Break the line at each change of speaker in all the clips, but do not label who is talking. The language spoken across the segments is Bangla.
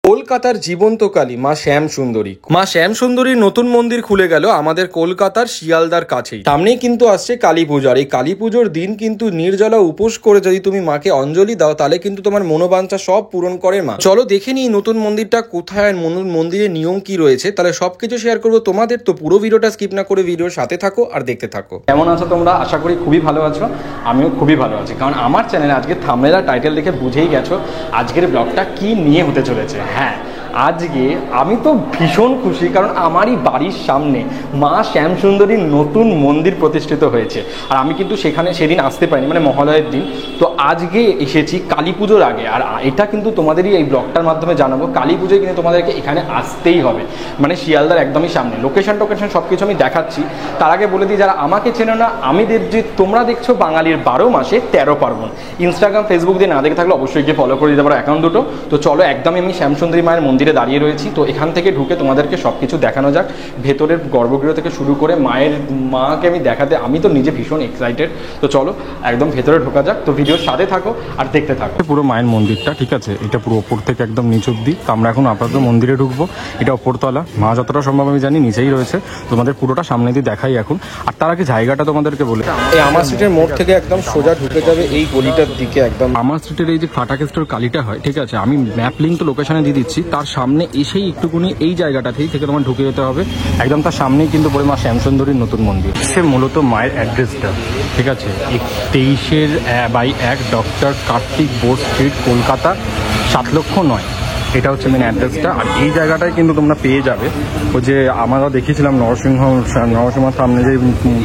কলকাতার জীবন্ত কালী মা শ্যাম সুন্দরী। মা শ্যাম সুন্দরীর নতুন মন্দির খুলে গেল আমাদের কলকাতার শিয়ালদার কাছেই। সামনেই কিন্তু আসছে কালী পুজো, আর এই কালী পুজোর দিন কিন্তু নির্জলা উপোস করে যদি তুমি মাকে অঞ্জলি দাও তাহলে কিন্তু তোমার মনোবাঞ্ছা সব পূরণ করে মা। চলো দেখে নিই নতুন মন্দিরটা কোথায়, মন্দিরের নিয়ম কি রয়েছে, তাহলে সবকিছু শেয়ার করবো তোমাদের। তো পুরো ভিডিওটা স্কিপ না করে ভিডিওর সাথে থাকো আর দেখতে থাকো।
কেমন আছো তোমরা? আশা করি খুবই ভালো আছো। আমিও খুবই ভালো আছি, কারণ আমার চ্যানেলে আজকে থাম্বনেল আর টাইটেল দেখে বুঝেই গেছো আজকের ব্লগটা কি নিয়ে হতে চলেছে। হ্যাঁ, আজকে আমি তো ভীষণ খুশি, কারণ আমারই বাড়ির সামনে মা শ্যাম সুন্দরীর নতুন মন্দির প্রতিষ্ঠিত হয়েছে। আর আমি কিন্তু সেদিন আসতে পারিনি, মানে মহালয়ের দিন। তো আজকে এসেছি কালী পুজোর আগে, আর এটা কিন্তু তোমাদেরই এই ব্লগটার মাধ্যমে জানাবো। কালী পুজোয় কিন্তু তোমাদেরকে এখানে আসতেই হবে, মানে শিয়ালদার একদমই সামনে। লোকেশন সব কিছু আমি দেখাচ্ছি। তার আগে বলে দিই, যারা আমাকে চেনো না, যে তোমরা দেখছো বাঙালির 12 মাসে 13 পার্বণ। ইনস্টাগ্রাম ফেসবুক দিয়ে না দেখে থাকলে অবশ্যই গিয়ে ফলো করে দিতে পারো অ্যাকাউন্ট দুটো। তো চলো, একদমই আমি শ্যাম সুন্দরী মায়ের মন্দিরে দাঁড়িয়ে রয়েছি। তো এখান থেকে ঢুকে তোমাদেরকে সব কিছু দেখানো যাক, ভেতরের গর্ভগৃহ থেকে শুরু করে মাকে আমি দেখাতে আমি তো নিজে ভীষণ এক্সাইটেড। তো চলো একদম ভেতরে ঢোকা যাক। তো ভিডিওর সাথে থাকো আর দেখতে থাকো পুরো মায়ের মন্দিরটা। ঠিক আছে, এটা পুরো ওপর থেকে একদম নিচ অব্দি। তো আমরা এখন আপাতত মন্দিরে ঢুকবো। এটা ওপরতলা, মা যতটা সম্ভব আমি জানি নিচেই রয়েছে। তোমাদের পুরোটা সামনে দিয়ে দেখাই এখন। আর তার আগে জায়গাটা তোমাদেরকে বলে,
এই আমার স্ট্রিটের মোড় থেকে একদম সোজা ঢুকে যাবে এই গলিটার দিকে। একদম
আমার স্ট্রিটের এই যে ফাটাকে স্টোর কালীটা হয়, ঠিক আছে, আমি ম্যাপ লিঙ্ক তো লোকেশনে দিয়ে দিচ্ছি। তার সামনে এসেই একটুকুনি এই জায়গাটাতেই থেকে তোমার ঢুকে যেতে হবে। একদম তার সামনেই কিন্তু পড়ে মা শ্যাম সুন্দরীর নতুন মন্দির। সে মূলত মায়ের অ্যাড্রেসটা, ঠিক আছে, 23/1 ডক্টর কার্তিক বোস স্ট্রিট, কলকাতা 7,09,000। এটা হচ্ছে মেন অ্যাড্রেসটা। আর এই জায়গাটায় কিন্তু তোমরা পেয়ে যাবে ওই যে আমরা দেখিয়েছিলাম নরসিংহর সামনে যে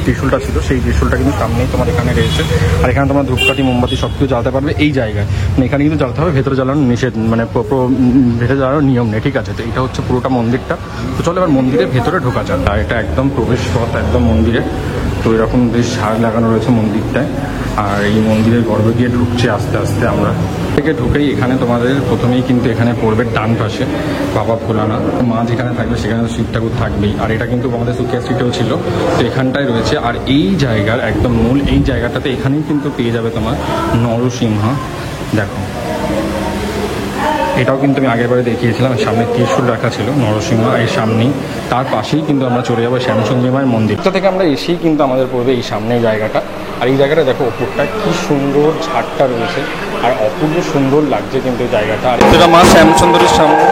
ত্রিশূলটা ছিল, সেই ত্রিশূলটা কিন্তু সামনেই তোমার এখানে রয়েছে। আর এখানে তোমরা ধূপকাঠি মোমবাতি সব কিছু জ্বালাতে পারবে এই জায়গায়। মানে এখানে কিন্তু জ্বালাতে হবে, ভেতরে জ্বালানো নিষেধ, মানে ভেতরে জ্বালানোর নিয়ম নেই, ঠিক আছে। তো এটা হচ্ছে পুরোটা মন্দিরটা। তো চলো এবার মন্দিরের ভেতরে ঢোকা যাক। আর এটা একদম প্রবেশ পথ একদম মন্দিরে। তো এরকম বেশ ঝাড় লাগানো রয়েছে মন্দিরটায়। আর এই মন্দিরের গর্ভে গিয়ে ঢুকছে আস্তে আস্তে আমরা। থেকে ঢুকেই এখানে তোমাদের প্রথমেই কিন্তু এখানে পড়বে ডান পাশে বাবা ভোলানাথ। মা যেখানে থাকবে সেখানে তো শিব ঠাকুর থাকবেই। আর এটা কিন্তু আমাদের সুকিয়া স্ট্রিটেও ছিল, তো এখানটায় রয়েছে। আর এই জায়গার একদম মূল এই জায়গাটাতে এখানেই কিন্তু পেয়ে যাবে তোমার নরসিংহ। দেখো, এটাও কিন্তু আমি আগের বারে দেখিয়েছিলাম। সামনে ত্রিশূল রাখা ছিল, নরসিংহ এই সামনেই। তার পাশেই কিন্তু আমরা চলে যাবো শ্যাম সুন্দরী মায়ের মন্দির। তো থেকে আমরা এসেই কিন্তু আমাদের পড়বে এই সামনে জায়গাটা। আর এই জায়গাটা দেখো ওপরটা কি সুন্দর ঝাড়টা রয়েছে, আর অপূর্ব সুন্দর লাগছে কিন্তু এই জায়গাটা। আর এটা মা শ্যাম সুন্দরীর সামনে।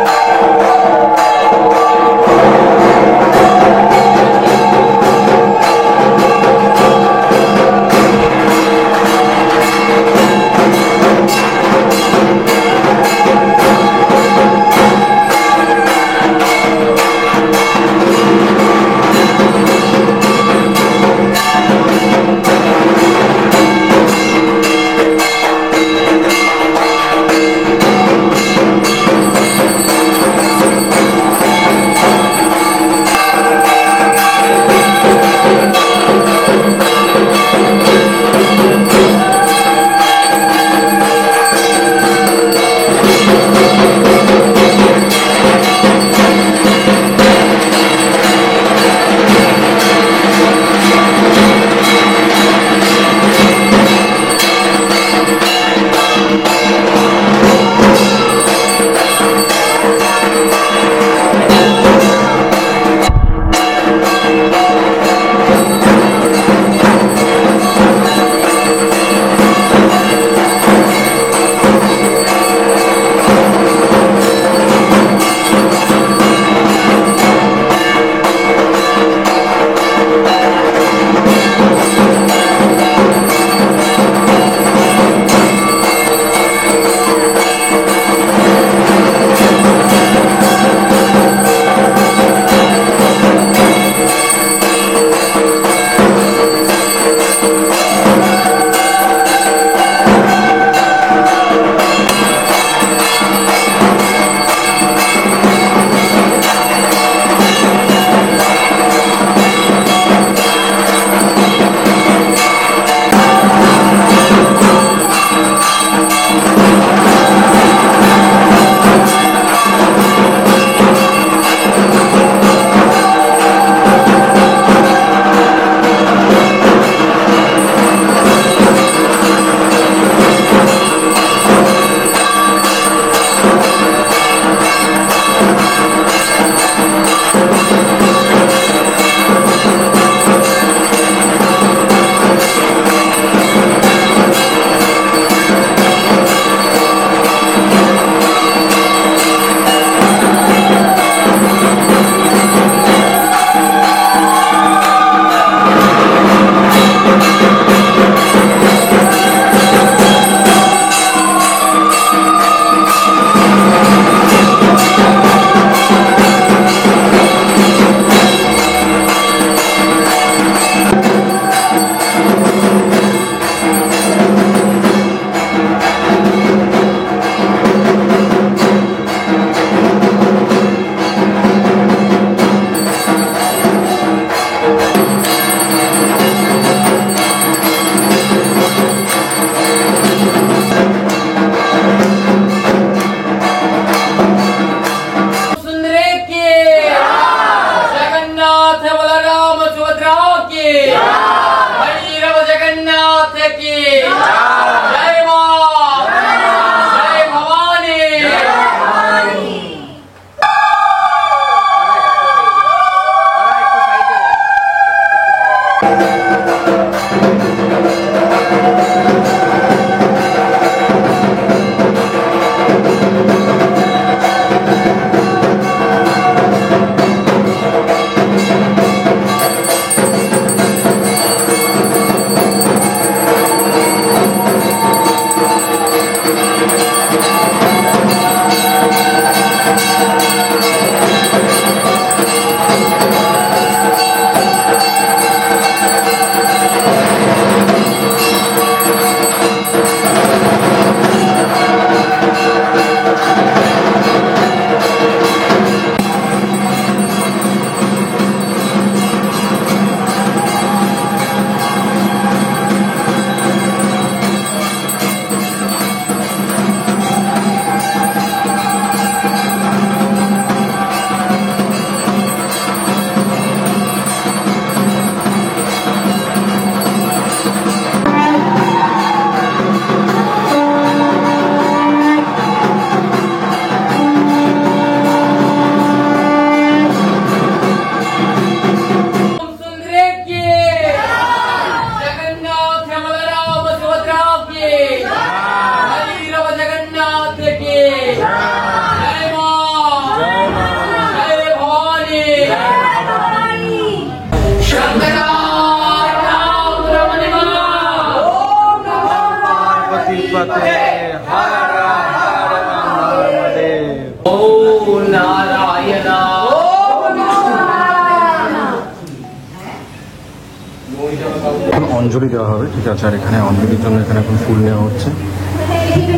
এখন অঞ্জলি দেওয়া হবে, ঠিক আছে। আর এখানে অঞ্জলির জন্য এখানে এখন ফুল নেওয়া হচ্ছে।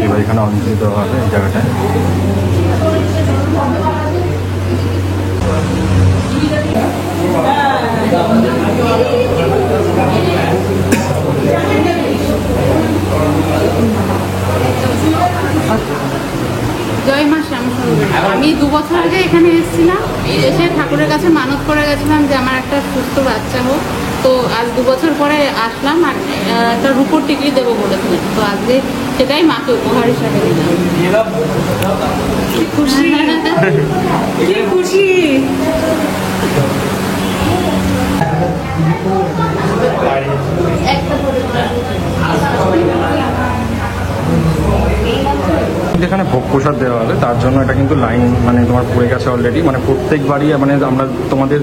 এবার এখানে অঞ্জলি দেওয়া হবে এই জায়গাটায়।
জয় মা শ্যামসুন্দরী। আমি 2 বছর আগে এখানে এসেছিলাম, এসে ঠাকুরের কাছে মানত করে গেছিলাম যে আমার একটা সুস্থ বাচ্চা হোক। তো আজ 2 বছর পরে আসলাম, আর একটা রূপোর টিকলি দেবো বলেছিলাম। তো আজকে সেটাই মাকে উপহার হিসাবে দিলাম। কি খুশি, কি খুশি।
এখানে ভোগ প্রসাদ দেওয়া হবে, তার জন্য এটা কিন্তু লাইন মানে তোমার পড়ে গেছে অলরেডি। মানে প্রত্যেকবারই মানে আমরা তোমাদের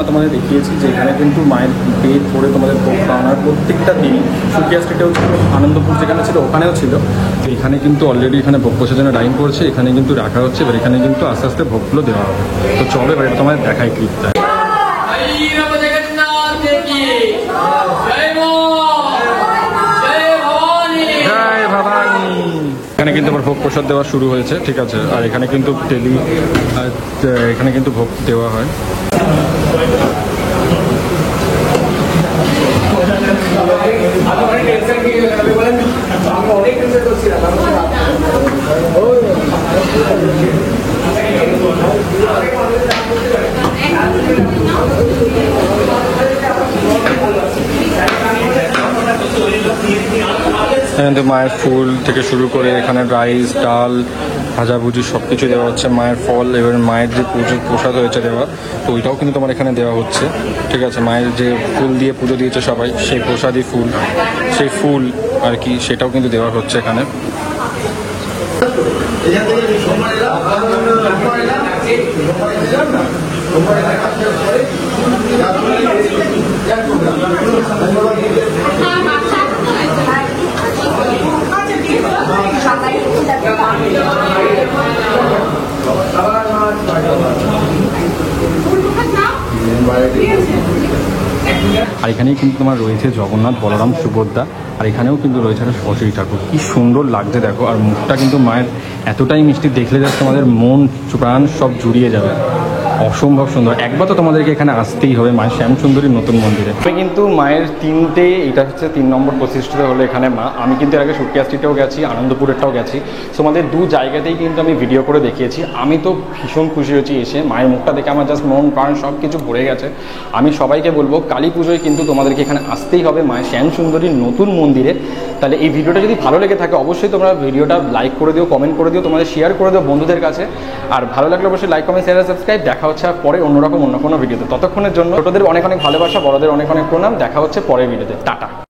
তোমাদের দেখিয়েছি যে এখানে কিন্তু মায়ের পেট পড়ে তোমাদের ভোগ খাওয়ানোর প্রত্যেকটা দিন। সুকিয়া স্ট্রিটেও ছিল, আনন্দপুর যেখানে ছিল ওখানেও ছিল। তো এখানে কিন্তু অলরেডি এখানে ভোগ প্রসাদের জন্য লাইন পড়ছে, এখানে কিন্তু রাখা হচ্ছে। এবার এখানে কিন্তু আস্তে আস্তে ভোগগুলো দেওয়া হবে। তো চলো এবার এটা তোমাদের দেখাই ক্লিপটা। এখানে কিন্তু আবার ভোগ প্রসাদ দেওয়া শুরু হয়েছে, ঠিক আছে। আর এখানে কিন্তু এখানে কিন্তু ভোগ দেওয়া হয়। এখানে মায়ের ফুল থেকে শুরু করে এখানে রাইস, ডাল, ভাজাভুজি সব কিছু দেওয়া হচ্ছে। মায়ের ফল, এবার মায়ের যে পুজো প্রসাদ হয়েছে দেওয়া, তো ওইটাও কিন্তু তোমার এখানে দেওয়া হচ্ছে, ঠিক আছে। মায়ের যে ফুল দিয়ে পুজো দিয়েছে সবাই, সেই প্রসাদী ফুল, সেই ফুল আর কি, সেটাও কিন্তু দেওয়া হচ্ছে এখানে। আর এখানেই কিন্তু তোমার রয়েছে জগন্নাথ, বলরাম, সুভদ্রা। আর এখানেও কিন্তু রয়েছে একটা সরস্বতী ঠাকুর। কি সুন্দর লাগছে দেখো। আর মুখটা কিন্তু মায়ের এতটাই মিষ্টি, দেখলে যাচ্ছে তোমাদের মন প্রাণ সব জুড়িয়ে যাবে। অসম্ভব সুন্দর। একবার তো তোমাদেরকে এখানে আসতেই হবে মায়ের শ্যামসুন্দরীর নতুন মন্দিরে। আমি কিন্তু মায়ের এটা হচ্ছে 3 নম্বর প্রতিষ্ঠিত হলো এখানে মা। আমি কিন্তু এর আগে সুকিয়া স্ট্রিটেও গেছি, আনন্দপুরেরটাও গেছি। তোমাদের 2 জায়গাতেই কিন্তু আমি ভিডিও করে দেখিয়েছি। আমি তো ভীষণ খুশি হয়েছি এসে। মায়ের মুখটা দেখে আমার জাস্ট মন প্রাণ সব কিছু ভরে গেছে। আমি সবাইকে বলবো কালী পুজোয় কিন্তু তোমাদেরকে এখানে আসতেই হবে মায়ের শ্যামসুন্দরীর নতুন মন্দিরে। তাহলে এই ভিডিওটা যদি ভালো লেগে থাকে অবশ্যই তোমরা ভিডিওটা লাইক করে দিও, কমেন্ট করে দিও, তোমাদের শেয়ার করে দিও বন্ধুদের কাছে। আর ভালো লাগলে অবশ্যই লাইক, কমেন্ট, শেয়ার, সাবস্ক্রাইব। দেখা হচ্ছে পরে অন্য কোনো ভিডিওতে। ততক্ষণের জন্য ছোটদের অনেক অনেক ভালোবাসা, বড়দের অনেক অনেক প্রণাম। দেখা হচ্ছে পরের ভিডিওতে। টাটা।